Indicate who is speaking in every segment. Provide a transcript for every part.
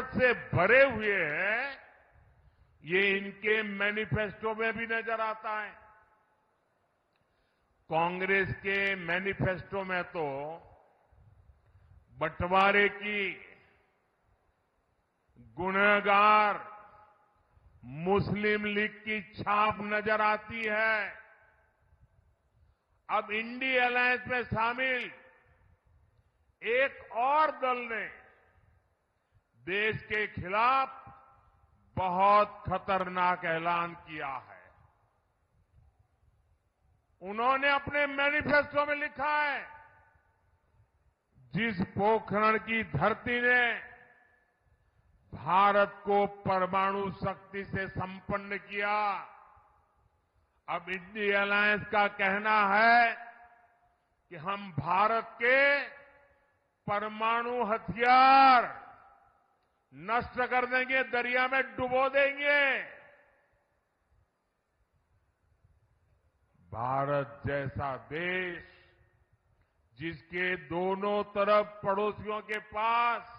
Speaker 1: से भरे हुए हैं, ये इनके मैनिफेस्टो में भी नजर आता है। कांग्रेस के मैनिफेस्टो में तो बंटवारे की गुनहगार मुस्लिम लीग की छाप नजर आती है। अब इंडी अलायंस में शामिल एक और दल ने देश के खिलाफ बहुत खतरनाक ऐलान किया है। उन्होंने अपने मैनिफेस्टो में लिखा है, जिस पोखरण की धरती ने भारत को परमाणु शक्ति से संपन्न किया, अब इंडी अलायंस का कहना है कि हम भारत के परमाणु हथियार नष्ट कर देंगे, दरिया में डुबो देंगे। भारत जैसा देश जिसके दोनों तरफ पड़ोसियों के पास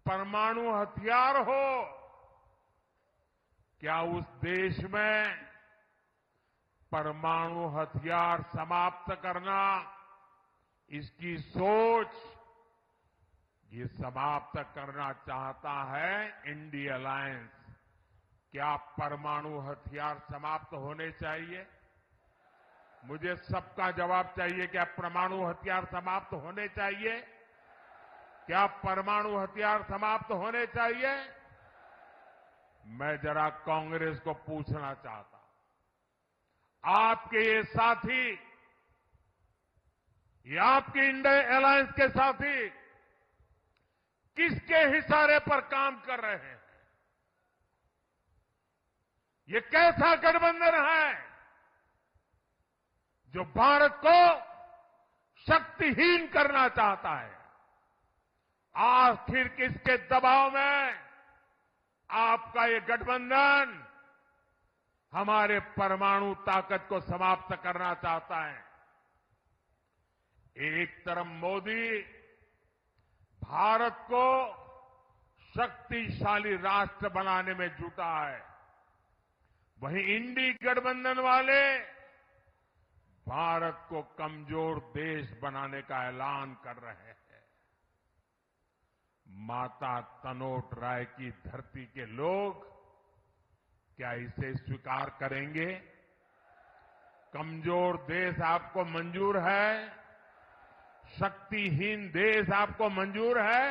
Speaker 1: परमाणु हथियार हो, क्या उस देश में परमाणु हथियार समाप्त करना, इसकी सोच ये समाप्त करना चाहता है इंडी अलायंस। क्या परमाणु हथियार समाप्त होने चाहिए? मुझे सबका जवाब चाहिए। क्या परमाणु हथियार समाप्त होने चाहिए? क्या परमाणु हथियार समाप्त होने चाहिए? मैं जरा कांग्रेस को पूछना चाहता हूं, आपके ये साथी, ये आपके इंडी अलायंस के साथी किसके इशारे पर काम कर रहे हैं? ये कैसा गठबंधन है जो भारत को शक्तिहीन करना चाहता है? आखिर किसके दबाव में आपका ये गठबंधन हमारे परमाणु ताकत को समाप्त करना चाहता है? एक तरफ मोदी भारत को शक्तिशाली राष्ट्र बनाने में जुटा है, वहीं इंडी गठबंधन वाले भारत को कमजोर देश बनाने का ऐलान कर रहे हैं। माता तनोट राय की धरती के लोग क्या इसे स्वीकार करेंगे? कमजोर देश आपको मंजूर है? शक्तिहीन देश आपको मंजूर है?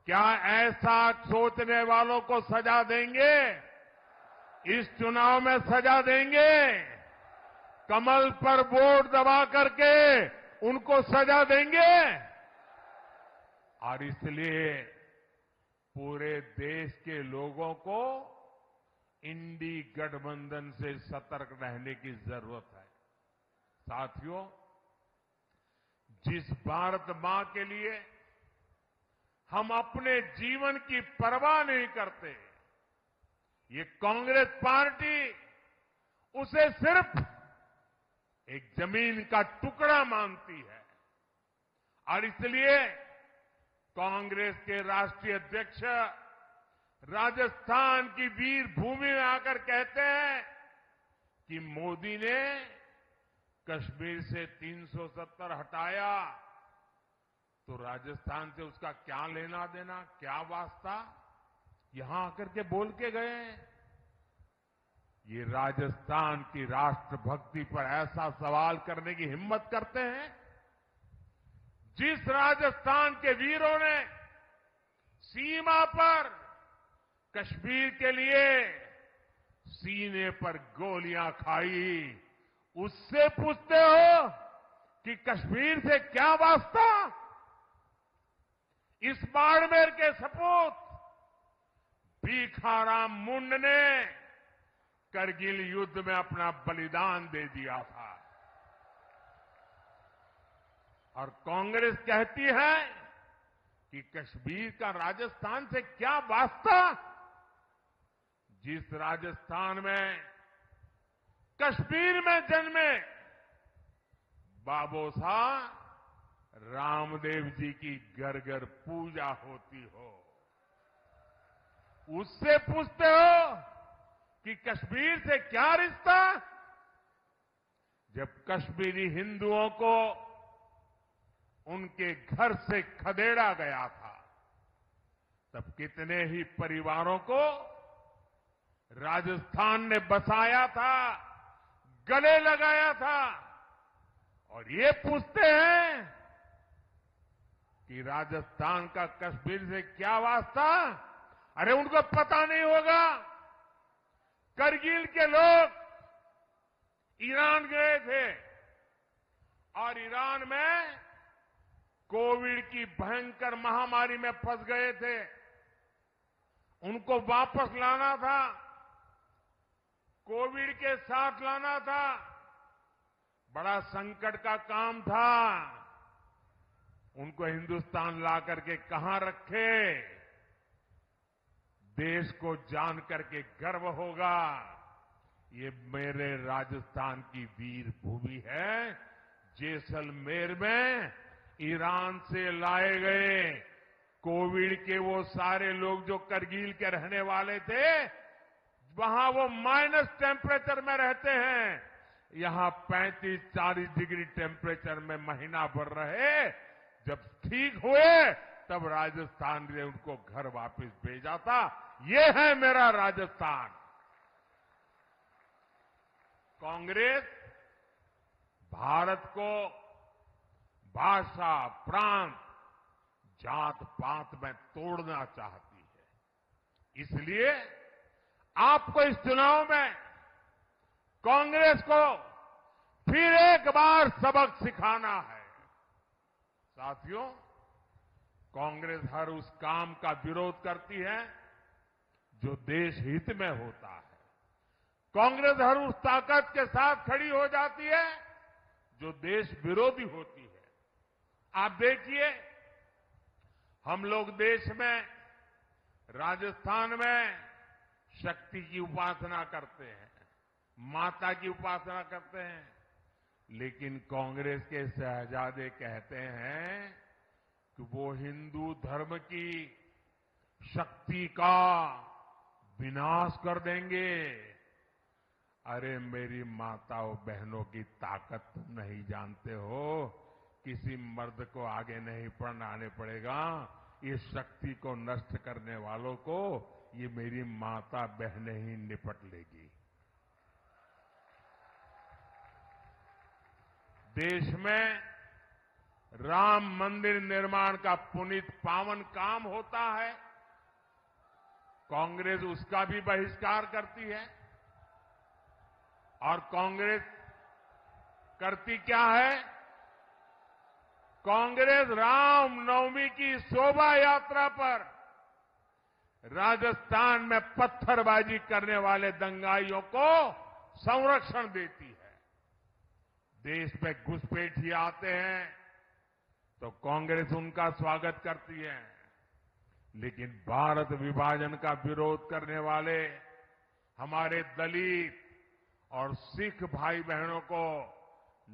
Speaker 1: क्या ऐसा सोचने वालों को सजा देंगे? इस चुनाव में सजा देंगे? कमल पर वोट दबा करके उनको सजा देंगे? और इसलिए पूरे देश के लोगों को इंडी गठबंधन से सतर्क रहने की जरूरत है। साथियों, जिस भारत मां के लिए हम अपने जीवन की परवाह नहीं करते, ये कांग्रेस पार्टी उसे सिर्फ एक जमीन का टुकड़ा मानती है। और इसलिए कांग्रेस के राष्ट्रीय अध्यक्ष राजस्थान की वीर भूमि में आकर कहते हैं कि मोदी ने कश्मीर से 370 हटाया तो राजस्थान से उसका क्या लेना देना, क्या वास्ता? यहां आकर के बोल के गए। ये राजस्थान की राष्ट्रभक्ति पर ऐसा सवाल करने की हिम्मत करते हैं? जिस राजस्थान के वीरों ने सीमा पर कश्मीर के लिए सीने पर गोलियां खाई, उससे पूछते हो कि कश्मीर से क्या वास्ता? इस बाड़मेर के सपूत भीखाराम मुंड ने करगिल युद्ध में अपना बलिदान दे दिया था। और कांग्रेस कहती है कि कश्मीर का राजस्थान से क्या वास्ता? जिस राजस्थान में, कश्मीर में जन्मे बाबू साहब रामदेव जी की घर घर पूजा होती हो, उससे पूछते हो कि कश्मीर से क्या रिश्ता? जब कश्मीरी हिंदुओं को उनके घर से खदेड़ा गया था, तब कितने ही परिवारों को राजस्थान ने बसाया था, गले लगाया था, और ये पूछते हैं कि राजस्थान का कश्मीर से क्या वास्ता? अरे उनको पता नहीं होगा। करगिल के लोग ईरान गए थे और ईरान में कोविड की भयंकर महामारी में फंस गए थे। उनको वापस लाना था, कोविड के साथ लाना था, बड़ा संकट का काम था। उनको हिंदुस्तान ला करके कहां रखे? देश को जान करके गर्व होगा, ये मेरे राजस्थान की वीर भूमि है। जैसलमेर में ईरान से लाए गए कोविड के वो सारे लोग जो करगिल के रहने वाले थे, वहां वो माइनस टेम्परेचर में रहते हैं, यहां 35-40 डिग्री टेम्परेचर में महीना भर रहे। जब ठीक हुए तब राजस्थान ने उनको घर वापस भेजा था। ये है मेरा राजस्थान। कांग्रेस भारत को भाषा, प्रांत, जात पात में तोड़ना चाहती है। इसलिए आपको इस चुनाव में कांग्रेस को फिर एक बार सबक सिखाना है। साथियों, कांग्रेस हर उस काम का विरोध करती है जो देश हित में होता है। कांग्रेस हर उस ताकत के साथ खड़ी हो जाती है जो देश विरोधी होती है। आप देखिए, हम लोग देश में, राजस्थान में शक्ति की उपासना करते हैं, माता की उपासना करते हैं, लेकिन कांग्रेस के शहजादे कहते हैं कि वो हिंदू धर्म की शक्ति का विनाश कर देंगे। अरे मेरी माताओं बहनों की ताकत तुम नहीं जानते हो। किसी मर्द को आगे नहीं बढ़ाने पड़ेगा। ये शक्ति को नष्ट करने वालों को ये मेरी माता बहनें ही निपट लेगी। देश में राम मंदिर निर्माण का पुनीत पावन काम होता है, कांग्रेस उसका भी बहिष्कार करती है। और कांग्रेस करती क्या है? कांग्रेस रामनवमी की शोभा यात्रा पर राजस्थान में पत्थरबाजी करने वाले दंगाइयों को संरक्षण देती है। देश में घुसपैठी आते हैं तो कांग्रेस उनका स्वागत करती है, लेकिन भारत विभाजन का विरोध करने वाले हमारे दलित और सिख भाई बहनों को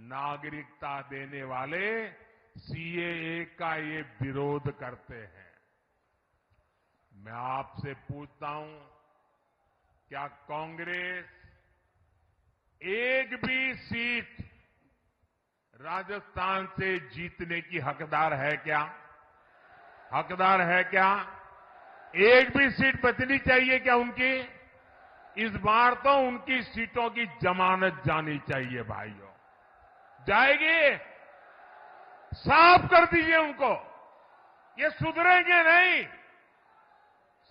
Speaker 1: नागरिकता देने वाले सीएए का ये विरोध करते हैं। मैं आपसे पूछता हूं, क्या कांग्रेस एक भी सीट राजस्थान से जीतने की हकदार है क्या? हकदार है क्या? एक भी सीट बचनी चाहिए क्या उनकी? इस बार तो उनकी सीटों की जमानत जानी चाहिए भाइयों। जाएगी? साफ कर दीजिए उनको, ये सुधरेंगे नहीं।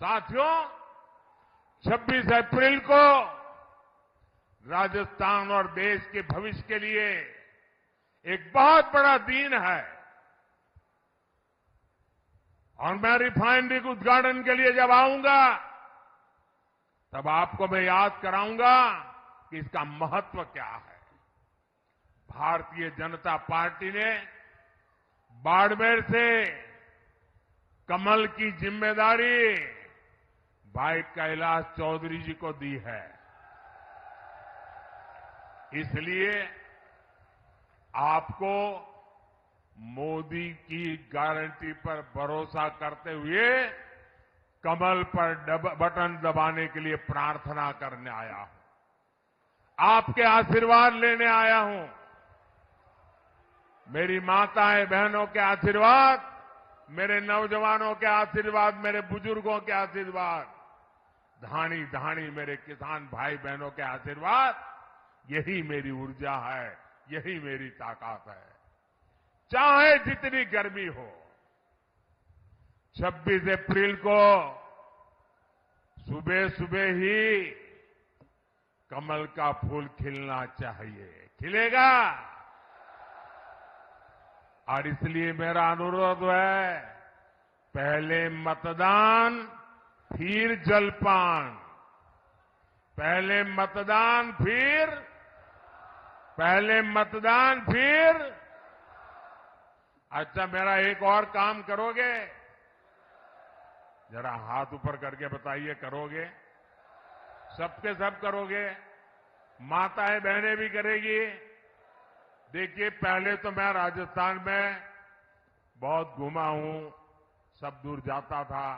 Speaker 1: साथियों, 26 अप्रैल को राजस्थान और देश के भविष्य के लिए एक बहुत बड़ा दिन है। और मैं रिफाइनरी के उद्घाटन के लिए जब आऊंगा तब आपको मैं याद कराऊंगा कि इसका महत्व क्या है। भारतीय जनता पार्टी ने बाड़मेर से कमल की जिम्मेदारी भाई कैलाश चौधरी जी को दी है। इसलिए आपको मोदी की गारंटी पर भरोसा करते हुए कमल पर बटन दबाने के लिए प्रार्थना करने आया हूं। आपके आशीर्वाद लेने आया हूं। मेरी माताएं बहनों के आशीर्वाद, मेरे नौजवानों के आशीर्वाद, मेरे बुजुर्गों के आशीर्वाद, धानी धानी मेरे किसान भाई बहनों के आशीर्वाद, यही मेरी ऊर्जा है, यही मेरी ताकत है। चाहे जितनी गर्मी हो, 26 अप्रैल को सुबह सुबह ही कमल का फूल खिलना चाहिए। खिलेगा? और इसलिए मेरा अनुरोध है, पहले मतदान फिर जलपान, पहले मतदान फिर अच्छा, मेरा एक और काम करोगे? जरा हाथ ऊपर करके बताइए, करोगे? सबके सब करोगे? माताएं बहनें भी करेगी? देखिए, पहले तो मैं राजस्थान में बहुत घूमा हूं, सब दूर जाता था,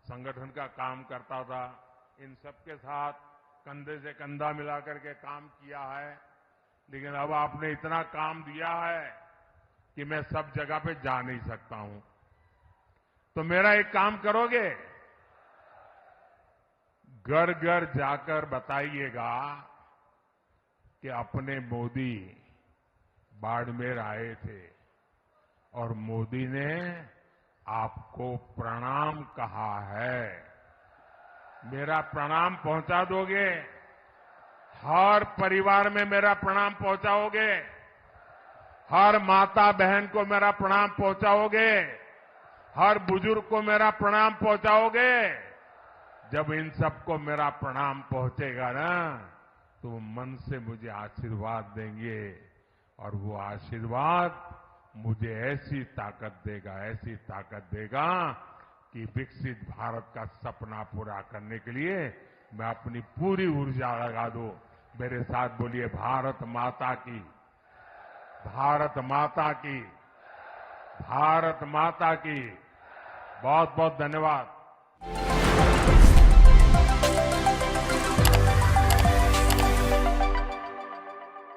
Speaker 1: संगठन का काम करता था, इन सबके साथ कंधे से कंधा मिलाकर के काम किया है। लेकिन अब आपने इतना काम दिया है कि मैं सब जगह पे जा नहीं सकता हूं। तो मेरा एक काम करोगे? घर घर जाकर बताइएगा कि अपने मोदी बाड़मेर आए थे और मोदी ने आपको प्रणाम कहा है। मेरा प्रणाम पहुंचा दोगे? हर परिवार में मेरा प्रणाम पहुंचाओगे? हर माता बहन को मेरा प्रणाम पहुंचाओगे? हर बुजुर्ग को मेरा प्रणाम पहुंचाओगे? जब इन सबको मेरा प्रणाम पहुंचेगा ना, तो मन से मुझे आशीर्वाद देंगे और वो आशीर्वाद मुझे ऐसी ताकत देगा कि विकसित भारत का सपना पूरा करने के लिए मैं अपनी पूरी ऊर्जा लगा दूं। मेरे साथ बोलिए, भारत माता की, भारत माता की, भारत माता की। बहुत बहुत धन्यवाद।